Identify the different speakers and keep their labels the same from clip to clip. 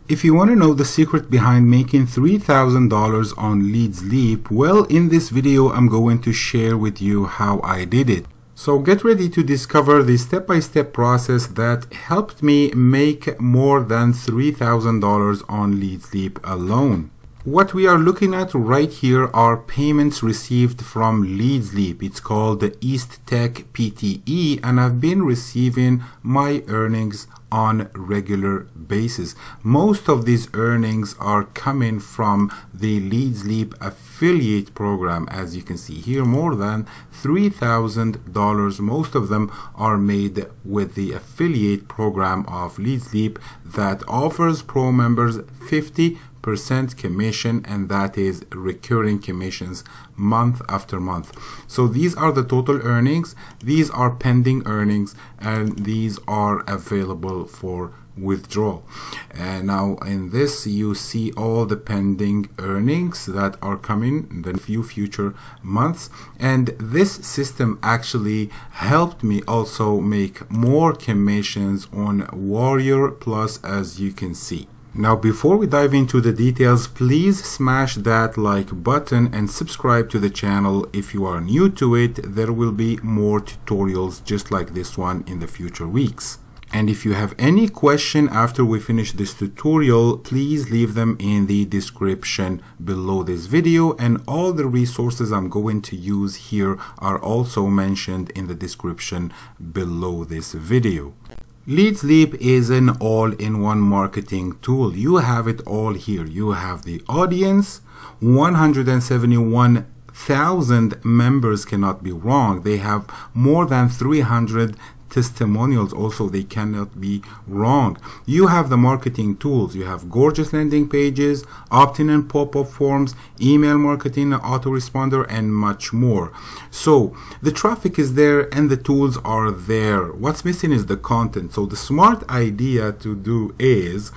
Speaker 1: If you want to know the secret behind making $3,000 on LeadsLeap, well, in this video I'm going to share with you how I did it. So get ready to discover the step-by-step process that helped me make more than $3,000 on LeadsLeap alone. What we are looking at right here are payments received from LeadsLeap. It's called the East Tech PTE, and I've been receiving my earnings on regular basis. Most of these earnings are coming from the LeadsLeap affiliate program. As you can see here, more than $3,000. Most of them are made with the affiliate program of LeadsLeap that offers pro members 50% commission, and that is recurring commissions month after month. So these are the total earnings, these are pending earnings, and these are available for withdrawal. And now in this you see all the pending earnings that are coming in the few future months, and this system actually helped me also make more commissions on Warrior Plus, as you can see. Now, before we dive into the details, please smash that like button and subscribe to the channel if you are new to it. There will be more tutorials just like this one in the future weeks. And if you have any question after we finish this tutorial, please leave them in the description below this video, and all the resources I'm going to use here are also mentioned in the description below this video. LeadsLeap is an all-in-one marketing tool. You have it all here. You have the audience, 171,000 members cannot be wrong. They have more than 300 testimonials also, they cannot be wrong. You have the marketing tools. You have gorgeous landing pages, opt-in and pop-up forms, email marketing, autoresponder, and much more. So the traffic is there and the tools are there. What's missing is the content. So the smart idea to do is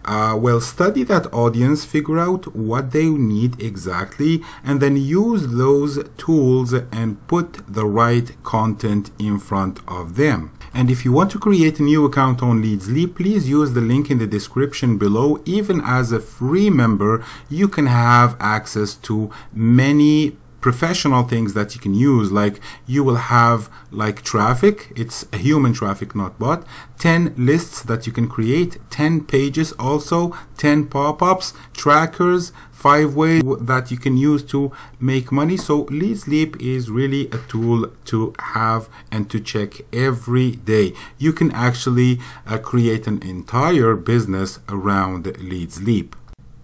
Speaker 1: well, study that audience, figure out what they need exactly, and then use those tools and put the right content in front of them. And if you want to create a new account on LeadsLeap, please use the link in the description below. Even as a free member, you can have access to many professional things that you can use, like you will have like traffic, it's a human traffic, not bot, 10 lists that you can create, 10 pages also, 10 pop-ups, trackers, 5 ways that you can use to make money. So LeadsLeap is really a tool to have and to check every day. You can actually create an entire business around LeadsLeap.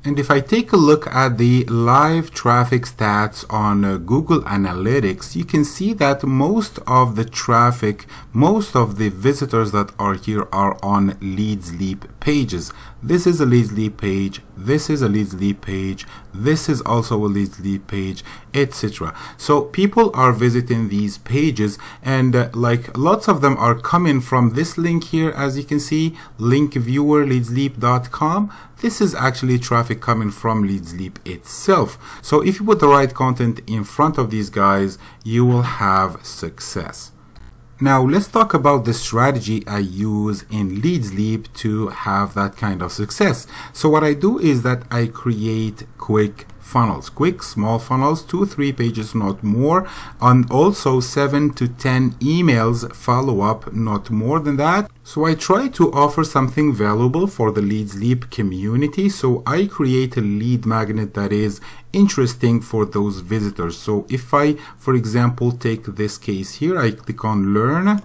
Speaker 1: And if I take a look at the live traffic stats on Google Analytics, you can see that most of the traffic, most of the visitors that are here are on LeadsLeap pages. This is a LeadsLeap page, this is a LeadsLeap page, this is also a LeadsLeap page, etc. So people are visiting these pages, and like lots of them are coming from this link here, as you can see, link viewer leadsleap.com. This is actually traffic coming from LeadsLeap itself. So if you put the right content in front of these guys, you will have success. Now let's talk about the strategy I use in LeadsLeap to have that kind of success. So what I do is that I create quick funnels, quick small funnels, 2-3 pages, not more, and also 7 to 10 emails follow up, not more than that. So I try to offer something valuable for the LeadsLeap community. So I create a lead magnet that is interesting for those visitors. So if I, for example, take this case here, I click on learn.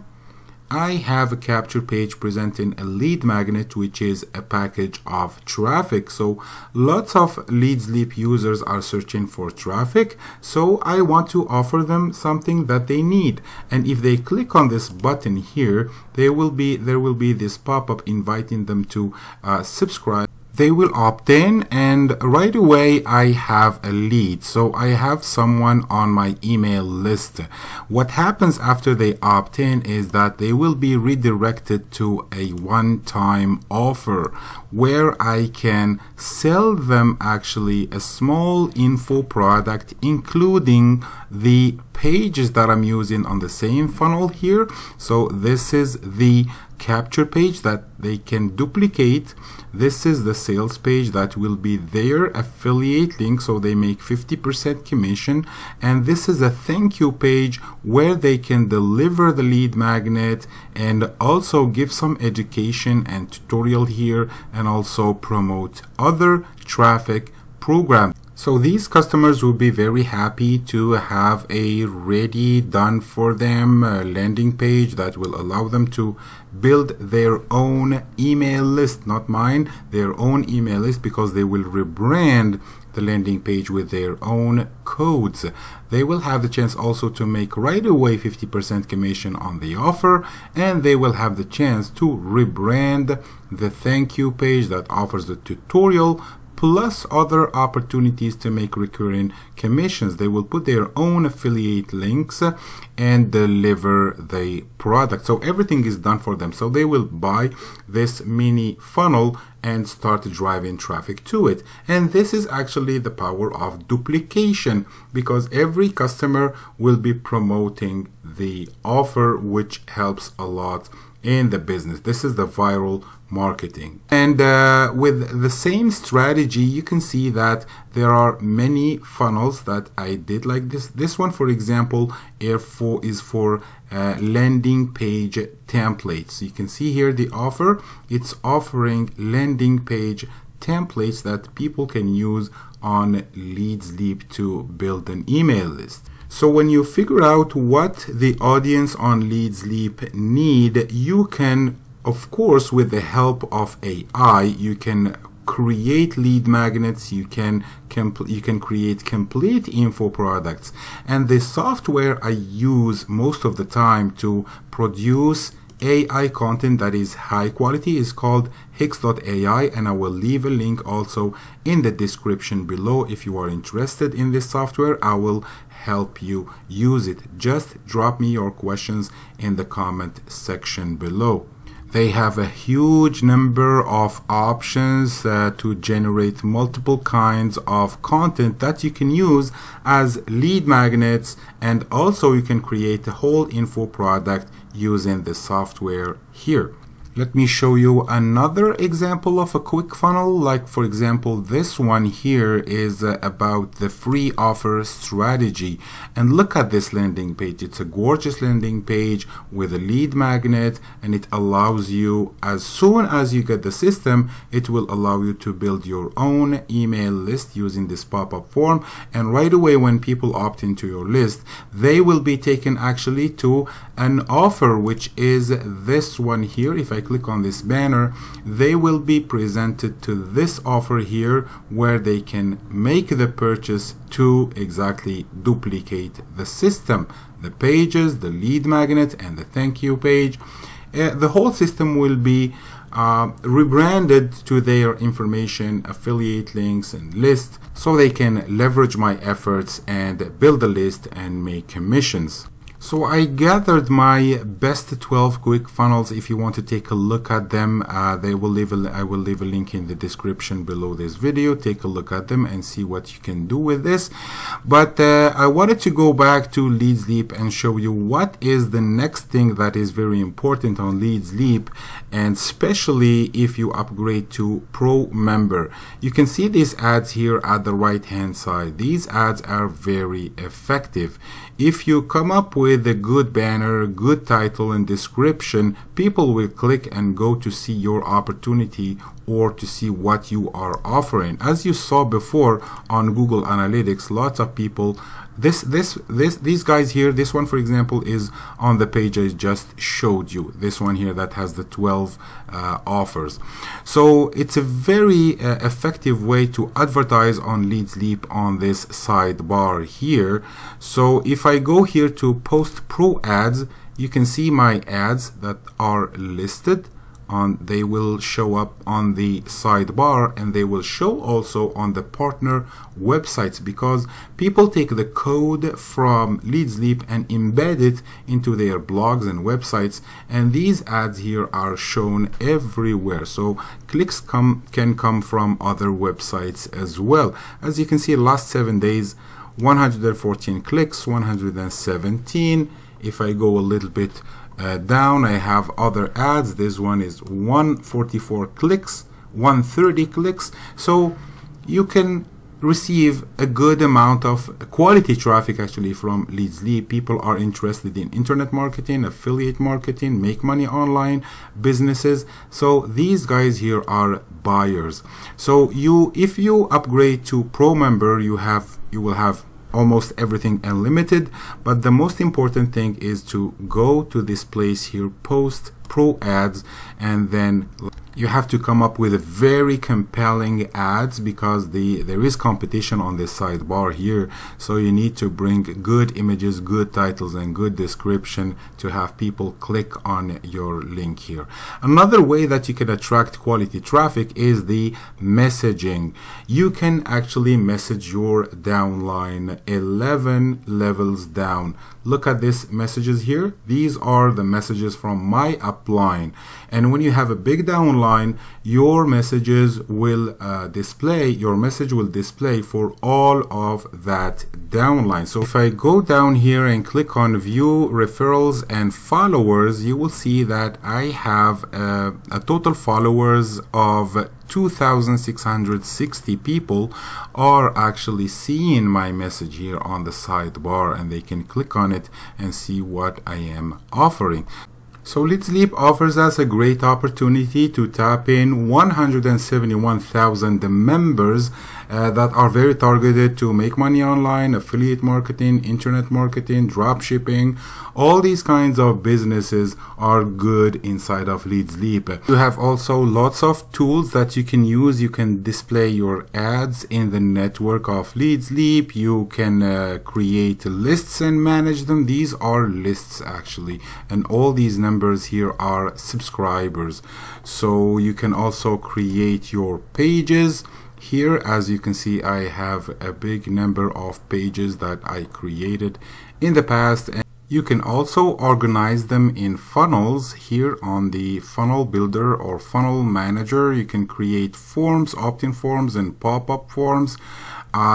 Speaker 1: I have a capture page presenting a lead magnet, which is a package of traffic. So lots of LeadsLeap users are searching for traffic. So I want to offer them something that they need. And if they click on this button here, there will be this pop-up inviting them to subscribe. They will opt in, and right away I have a lead. So I have someone on my email list. What happens after they opt in is that they will be redirected to a one-time offer where I can sell them actually a small info product, including the pages that I'm using on the same funnel here. So this is the capture page that they can duplicate. This is the sales page that will be their affiliate link, so they make 50% commission. And this is a thank you page where they can deliver the lead magnet and also give some education and tutorial here, and also promote other traffic programs. So these customers will be very happy to have a ready, done for them landing page that will allow them to build their own email list, not mine, their own email list, because they will rebrand the landing page with their own codes. They will have the chance also to make right away 50% commission on the offer, and they will have the chance to rebrand the thank you page that offers the tutorial plus other opportunities to make recurring commissions. They will put their own affiliate links and deliver the product. So everything is done for them. So they will buy this mini funnel and start driving traffic to it. And this is actually the power of duplication, because every customer will be promoting the offer, which helps a lot in the business. This is the viral marketing. And with the same strategy, you can see that there are many funnels that I did like this. This one, for example, is for landing page templates. You can see here the offer. It's offering landing page templates that people can use on LeadsLeap to build an email list. So when you figure out what the audience on LeadsLeap need, you can, of course, with the help of AI, you can create lead magnets, you can create complete info products. And the software I use most of the time to produce AI content that is high quality is called Hix.ai, and I will leave a link also in the description below. If you are interested in this software, I will help you use it. Just drop me your questions in the comment section below. They have a huge number of options to generate multiple kinds of content that you can use as lead magnets, and also you can create a whole info product using the software here. Let me show you another example of a quick funnel. Like, for example, this one here is about the free offer strategy. And look at this landing page. It's a gorgeous landing page with a lead magnet, and it allows you, as soon as you get the system, it will allow you to build your own email list using this pop-up form. And right away, when people opt into your list, they will be taken actually to an offer, which is this one here. If I click on this banner, they will be presented to this offer here, where they can make the purchase to exactly duplicate the system, the pages, the lead magnet, and the thank you page. The whole system will be rebranded to their information, affiliate links, and list, so they can leverage my efforts and build a list and make commissions. So I gathered my best 12 quick funnels. If you want to take a look at them, I will leave a link in the description below this video. Take a look at them and see what you can do with this. But I wanted to go back to LeadsLeap and show you what is the next thing that is very important on LeadsLeap, and especially if you upgrade to Pro Member. You can see these ads here at the right hand side. These ads are very effective. If you come up with a good banner, good title and description, people will click and go to see your opportunity or to see what you are offering. As you saw before on Google Analytics, lots of people, these guys here, this one for example is on the page I just showed you, this one here that has the 12 offers. So it's a very effective way to advertise on LeadsLeap on this sidebar here. So if I go here to post pro ads, you can see my ads that are listed on, they will show up on the sidebar, and they will show also on the partner websites, because people take the code from LeadsLeap and embed it into their blogs and websites, and these ads here are shown everywhere. So clicks can come from other websites as well. As you can see, last 7 days, 114 clicks, 117. If I go a little bit down, I have other ads. This one is 144 clicks, 130 clicks. So you can receive a good amount of quality traffic actually from LeadsLeap. People are interested in internet marketing, affiliate marketing, make money online, businesses. So these guys here are buyers. So if you upgrade to Pro member, you will have almost everything unlimited. But the most important thing is to go to this place here, post Pro ads, and then you have to come up with a very compelling ads, because there is competition on this sidebar here. So you need to bring good images, good titles, and good description to have people click on your link here. Another way that you can attract quality traffic is the messaging. You can actually message your downline 11 levels down. Look at these messages here. These are the messages from my upline, and when you have a big downline, your messages will display. Your message will display for all of that downline. So if I go down here and click on view referrals and followers, you will see that I have a total followers of 2,660 people are actually seeing my message here on the sidebar, and they can click on it and see what I am offering. So LeadsLeap offers us a great opportunity to tap in 171,000 members that are very targeted to make money online, affiliate marketing, internet marketing, drop shipping. All these kinds of businesses are good inside of LeadsLeap. You have also lots of tools that you can use. You can display your ads in the network of LeadsLeap. You can create lists and manage them. These are lists actually, and all these numbers here are subscribers. So you can also create your pages. Here, as you can see, I have a big number of pages that I created in the past, and you can also organize them in funnels. Here on the funnel builder or funnel manager, you can create forms, opt-in forms, and pop-up forms.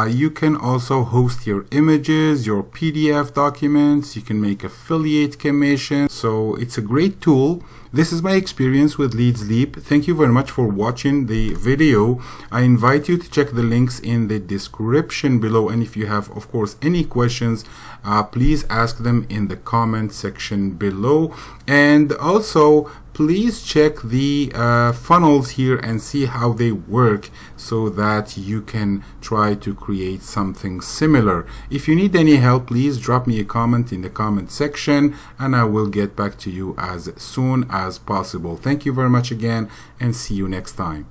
Speaker 1: You can also host your images, your PDF documents. You can make affiliate commission. So it's a great tool. This is my experience with LeadsLeap. Thank you very much for watching the video. I invite you to check the links in the description below, and if you have, of course, any questions, please ask them in the comment section below. And also, please check the funnels here and see how they work, so that you can try to create something similar. If you need any help, please drop me a comment in the comment section, and I will get back to you as soon as possible. Thank you very much again, and see you next time.